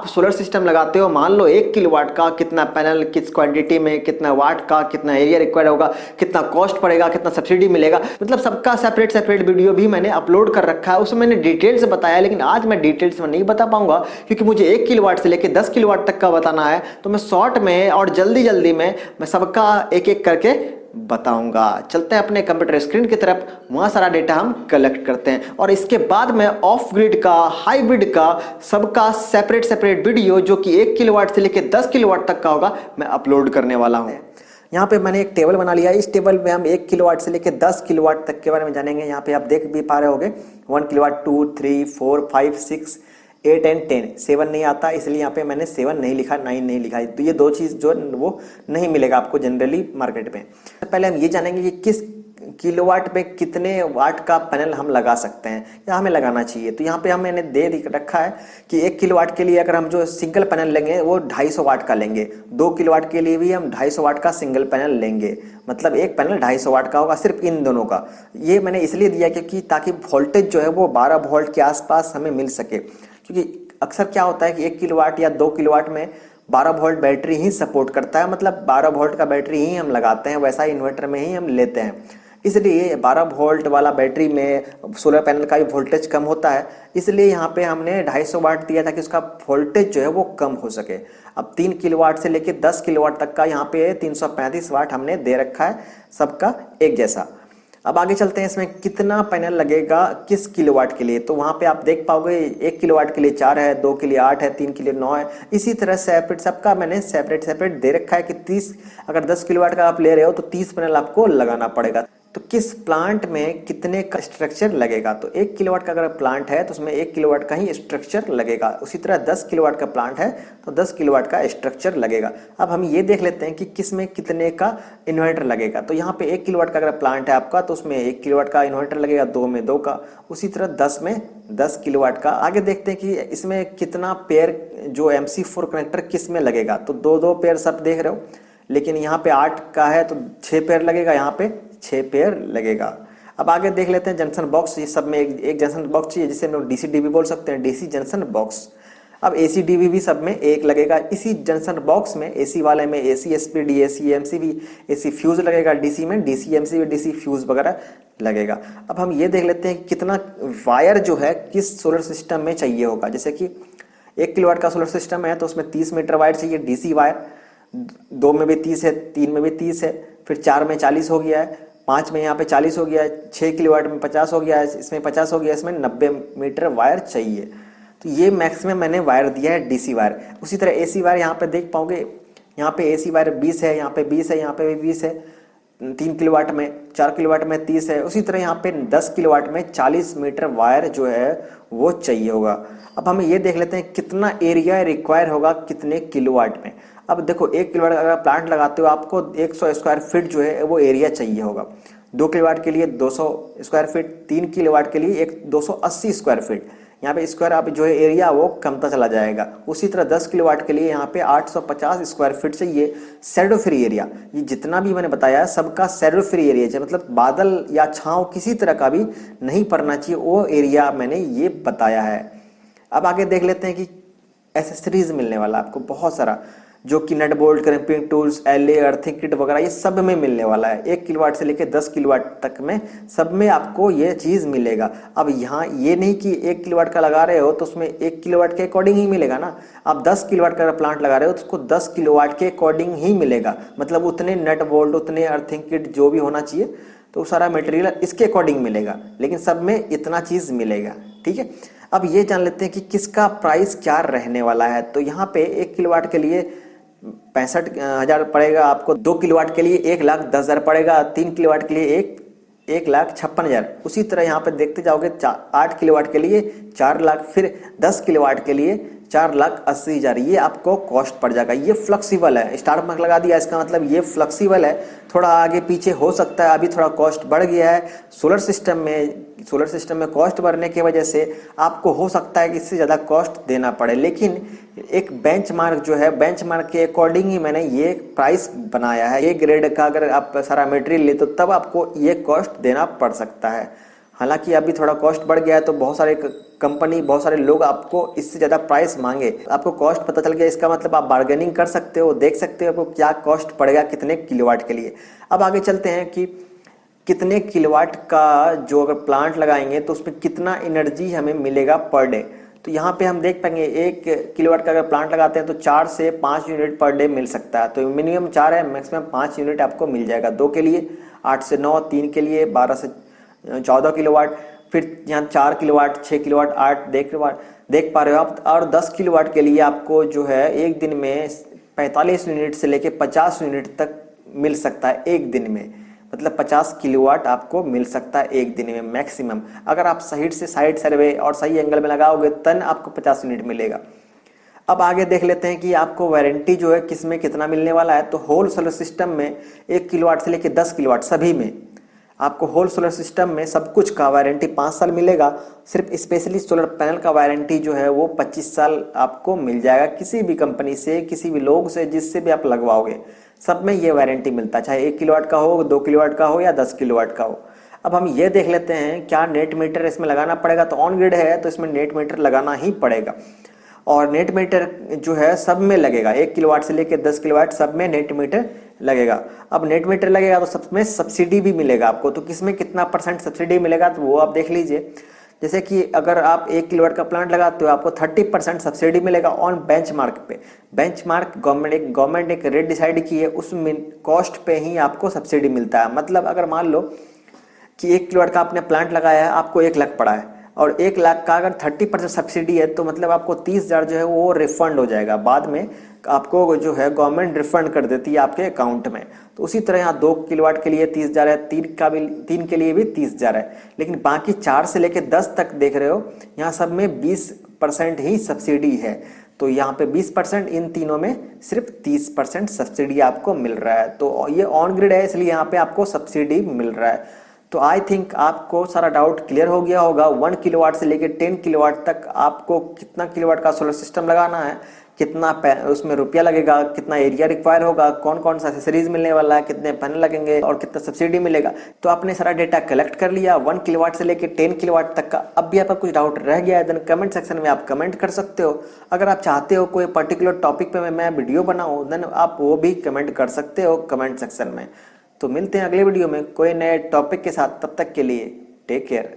Solar system लगाते हो, मान लो 1 किलोवाट का, कितना पैनल, किस क्वांटिटी में, कितना वाट का, कितना एरिया रिक्वायर्ड होगा, कितना कॉस्ट पड़ेगा, कितना सब्सिडी मिलेगा, मतलब सबका सेपरेट सेपरेट वीडियो भी मैंने अपलोड कर रखा है। उसमें मैंने डिटेल से बताया, लेकिन आज मैं डिटेल्स में नहीं बता पाऊंगा क्योंकि मुझे 1 किलोवाट से लेकर 10 किलोवाट तक का बताना है। तो मैं शॉर्ट में और जल्दी जल्दी में मैं सबका एक एक करके बताऊंगा। चलते हैं अपने कंप्यूटर स्क्रीन की तरफ, वहां सारा डेटा हम कलेक्ट करते हैं और इसके बाद मैं ऑफ ग्रिड का, हाइब्रिड का, सबका सेपरेट सेपरेट वीडियो जो कि 1 किलोवाट से लेकर 10 किलोवाट तक का होगा मैं अपलोड करने वाला हूं। यहाँ पे मैंने एक टेबल बना लिया है। इस टेबल में हम 1 किलोवाट से लेकर 10 किलोवाट तक के बारे में जानेंगे। यहाँ पे आप देख भी पा रहे होंगे 1 किलोवाट, 2, 3, 4, 5, 6, 8 एंड 10। 7 नहीं आता, इसलिए यहाँ पे मैंने 7 नहीं लिखा, 9 नहीं लिखा। तो ये दो चीज़ जो वो नहीं मिलेगा आपको जनरली मार्केट में। पहले हम ये जानेंगे कि किस किलोवाट पे कितने वाट का पैनल हम लगा सकते हैं या हमें लगाना चाहिए। तो यहाँ पे मैंने दे रखा है कि 1 किलोवाट के लिए अगर हम जो सिंगल पैनल लेंगे वो 250 वाट का लेंगे। 2 किलोवाट के लिए भी हम 250 वाट का सिंगल पैनल लेंगे, मतलब एक पैनल 250 वाट का होगा सिर्फ इन दोनों का। ये मैंने इसलिए दिया क्योंकि ताकि वोल्टेज जो है वो 12 वोल्ट के आसपास हमें मिल सके, क्योंकि अक्सर क्या होता है कि 1 किलोवाट या 2 किलोवाट में 12 वोल्ट बैटरी ही सपोर्ट करता है, मतलब 12 वोल्ट का बैटरी ही हम लगाते हैं, वैसा इन्वर्टर में ही हम लेते हैं। इसलिए 12 वोल्ट वाला बैटरी में सोलर पैनल का भी वोल्टेज कम होता है, इसलिए यहाँ पे हमने 250 वाट दिया था कि उसका वोल्टेज जो है वो कम हो सके। अब 3 किलोवाट से लेकर 10 किलोवाट तक का यहाँ पे 335 वाट हमने दे रखा है, सबका एक जैसा। अब आगे चलते हैं, इसमें कितना पैनल लगेगा किस किलोवाट के लिए। तो वहाँ पे आप देख पाओगे 1 किलोवाट के लिए 4 है, 2 के लिए 8 है, 3 के लिए 9 है। इसी तरह सेपरेट सबका मैंने सेपरेट सेपरेट दे रखा है कि 30, अगर 10 किलोवाट का आप ले रहे हो तो 30 पैनल आपको लगाना पड़ेगा। तो किस प्लांट में कितने का स्ट्रक्चर लगेगा। तो 1 किलोवाट का अगर प्लांट है तो उसमें 1 किलोवाट का ही स्ट्रक्चर लगेगा। उसी तरह 10 किलोवाट का प्लांट है तो 10 किलोवाट का स्ट्रक्चर लगेगा। अब हम ये देख लेते हैं कि किस में कितने का इन्वर्टर लगेगा। तो यहाँ पे 1 किलोवाट का अगर प्लांट है आपका तो उसमें 1 किलोवाट का इन्वर्टर लगेगा, 2 में 2 का, उसी तरह 10 में 10 किलोवाट का। आगे देखते हैं कि इसमें कितना पेयर जो MC4 कनेक्टर किस में लगेगा। तो 2-2 पेयर सब देख रहे हो, लेकिन यहाँ पे 8 का है तो 6 पेयर लगेगा, यहाँ पे 6 पेयर लगेगा। अब आगे देख लेते हैं जंक्शन बॉक्स। ये सब में एक जंक्शन बॉक्स चाहिए जिसे हम लोग DC DB बोल सकते हैं, DC जंक्शन बॉक्स। अब AC DB भी सब में एक लगेगा। इसी जंक्शन बॉक्स में AC वाले में AC SPD, AC MCB, AC fuse लगेगा, DC में DC MCB, DC फ्यूज वगैरह लगेगा। अब हम ये देख लेते हैं कि कितना वायर जो है किस सोलर सिस्टम में चाहिए होगा। जैसे कि 1 किलोवाट का सोलर सिस्टम है तो उसमें 30 मीटर वायर चाहिए, DC वायर। 2 में भी 30 है, 3 में भी 30 है, फिर 4 में 40 हो गया है, 5 में यहाँ पे 40 हो गया है, 6 किलोवाट में 50 हो गया है, इसमें 50 हो गया, इसमें 90 मीटर वायर चाहिए। तो ये मैक्सिमम मैंने वायर दिया है DC वायर। उसी तरह AC वायर यहाँ पे देख पाओगे, यहाँ पे AC वायर 20 है, यहाँ पे 20 है, यहाँ पे भी 20 है। 3 किलोवाट में, 4 किलोवाट में 30 है। उसी तरह यहाँ पे 10 किलोवाट में 40 मीटर वायर जो है वो चाहिए होगा। अब हम ये देख लेते हैं कितना एरिया रिक्वायर होगा कितने किलोवाट में। अब देखो 1 किलोवाट अगर प्लांट लगाते हो आपको 100 स्क्वायर फीट जो है वो एरिया चाहिए होगा। 2 किलोवाट के लिए 200 स्क्वायर फीट, 3 किलोवाट के लिए 280 स्क्वायर फीट। यहाँ पे स्क्वायर आप जो है एरिया वो कमता चला जाएगा। उसी तरह 10 किलोवाट के लिए यहाँ पे 850 स्क्वायर फीट चाहिए शैडो फ्री एरिया। ये जितना भी मैंने बताया सबका शैडो फ्री एरिया चाहिए, मतलब बादल या छांव किसी तरह का भी नहीं पड़ना चाहिए, वो एरिया मैंने ये बताया है। अब आगे देख लेते हैं कि एसेसरीज मिलने वाला आपको बहुत सारा, जो कि nut bolt, crimping tools, LA, earthing kit वगैरह ये सब में मिलने वाला है। 1 किलोवाट से लेकर 10 किलोवाट तक में सब में आपको ये चीज़ मिलेगा। अब यहाँ ये नहीं कि 1 किलोवाट का लगा रहे हो तो उसमें 1 किलोवाट के अकॉर्डिंग ही मिलेगा ना। आप 10 किलोवाट का प्लांट लगा रहे हो तो उसको 10 किलोवाट के अकॉर्डिंग ही मिलेगा, मतलब उतने नट बोल्ट, उतने अर्थिंग किट जो भी होना चाहिए तो सारा मटेरियल इसके अकॉर्डिंग मिलेगा, लेकिन सब में इतना चीज़ मिलेगा। ठीक है, अब ये जान लेते हैं कि किसका प्राइस क्या रहने वाला है। तो यहाँ पे 1 किलोवाट के लिए 65,000 पड़ेगा आपको, 2 किलोवाट के लिए 1,10,000 पड़ेगा, 3 किलोवाट के लिए 1,56,000। उसी तरह यहाँ पे देखते जाओगे 8 किलोवाट के लिए 4 लाख, फिर 10 किलोवाट के लिए 4,80,000। ये आपको कॉस्ट पड़ जाएगा। ये फ्लेक्सिबल है, स्टार मार्क लगा दिया, इसका मतलब ये फ्लेक्सिबल है, थोड़ा आगे पीछे हो सकता है। अभी थोड़ा कॉस्ट बढ़ गया है सोलर सिस्टम में कॉस्ट बढ़ने की वजह से आपको हो सकता है कि इससे ज़्यादा कॉस्ट देना पड़े, लेकिन एक बेंचमार्क जो है, बेंचमार्क के अकॉर्डिंग ही मैंने ये प्राइस बनाया है। ये ग्रेड का अगर आप सारा मटेरियल ले तो तब आपको ये कॉस्ट देना पड़ सकता है। हालांकि अभी थोड़ा कॉस्ट बढ़ गया है तो बहुत सारे कंपनी, बहुत सारे लोग आपको इससे ज़्यादा प्राइस मांगे, आपको कॉस्ट पता चल गया, इसका मतलब आप बार्गेनिंग कर सकते हो, देख सकते हो आपको क्या कॉस्ट पड़ेगा कितने किलोवाट के लिए। अब आगे चलते हैं कि कितने किलोवाट का जो अगर प्लांट लगाएंगे तो उसमें कितना एनर्जी हमें मिलेगा पर डे। तो यहाँ पे हम देख पाएंगे 1 किलोवाट का अगर प्लांट लगाते हैं तो 4 से 5 यूनिट पर डे मिल सकता है। तो मिनिमम 4 है, मैक्सिमम 5 यूनिट आपको मिल जाएगा। 2 के लिए 8 से 9, 3 के लिए 12 से 14 किलोवाट, फिर यहाँ 4 किलोवाट, 6 किलोवाट, 8 देख पा रहे हो आप। और 10 किलोवाट के लिए आपको जो है एक दिन में 45 यूनिट से लेके 50 यूनिट तक मिल सकता है एक दिन में। मतलब 50 किलोवाट आपको मिल सकता है एक दिन में मैक्सिमम। अगर आप सही से साइड सर्वे और सही एंगल में लगाओगे तब आपको 50 यूनिट मिलेगा। अब आगे देख लेते हैं कि आपको वारंटी जो है किसमें कितना मिलने वाला है। तो होल सोलर सिस्टम में 1 किलोवाट से लेकर 10 किलोवाट सभी में आपको होल सोलर सिस्टम में सब कुछ का वारंटी 5 साल मिलेगा। सिर्फ स्पेशली सोलर पैनल का वारंटी जो है वो 25 साल आपको मिल जाएगा, किसी भी कंपनी से, किसी भी लोग से, जिससे भी आप लगवाओगे सब में ये वारंटी मिलता है, चाहे 1 किलोवाट का हो, 2 किलोवाट का हो या 10 किलोवाट का हो। अब हम ये देख लेते हैं क्या नेट मीटर इसमें लगाना पड़ेगा। तो ऑन ग्रिड है तो इसमें नेट मीटर लगाना ही पड़ेगा, और नेट मीटर जो है सब में लगेगा, 1 किलोवाट से लेकर 10 किलोवाट सब में नेट मीटर लगेगा। अब नेट मीटर लगेगा तो सब में सब्सिडी भी मिलेगा आपको। तो किसमें कितना % सब्सिडी मिलेगा तो वो आप देख लीजिए। जैसे कि अगर आप 1 किलोवाट का प्लांट लगाते हो आपको 30% सब्सिडी मिलेगा ऑन बेंचमार्क पे। बेंचमार्क गवर्नमेंट एक रेट डिसाइड की है, उसमें कॉस्ट पे ही आपको सब्सिडी मिलता है। मतलब अगर मान लो कि 1 किलोवाट का आपने प्लांट लगाया है, आपको 1 लाख पड़ा है, और 1 लाख का अगर 30% सब्सिडी है तो मतलब आपको 30,000 जो है वो रिफंड हो जाएगा। बाद में आपको जो है गवर्नमेंट रिफंड कर देती है आपके अकाउंट में। तो उसी तरह यहाँ 2 किलोवाट के लिए 30,000 है, 3 के लिए भी 30,000 है। लेकिन बाकी 4 से लेकर 10 तक देख रहे हो यहाँ सब में 20% ही सब्सिडी है। तो यहाँ पे 20%, इन तीनों में सिर्फ 30% सब्सिडी आपको मिल रहा है। तो ये ऑन ग्रिड है इसलिए यहाँ पे आपको सब्सिडी मिल रहा है। तो आई थिंक आपको सारा डाउट क्लियर हो गया होगा। 1 किलोवाट से लेकर 10 किलोवाट तक आपको कितना किलोवाट का सोलर सिस्टम लगाना है, कितना उसमें रुपया लगेगा, कितना एरिया रिक्वायर होगा, कौन कौन सा एक्सेसरीज मिलने वाला है, कितने पैनल लगेंगे और कितना सब्सिडी मिलेगा। तो आपने सारा डेटा कलेक्ट कर लिया 1 किलोवाट से लेकर 10 किलोवाट तक का। अब भी आपका कुछ डाउट रह गया है देन कमेंट सेक्शन में आप कमेंट कर सकते हो। अगर आप चाहते हो कोई पर्टिकुलर टॉपिक पे मैं वीडियो बनाऊँ देन आप वो भी कमेंट कर सकते हो कमेंट सेक्शन में। तो मिलते हैं अगले वीडियो में कोई नए टॉपिक के साथ, तब तक के लिए टेक केयर।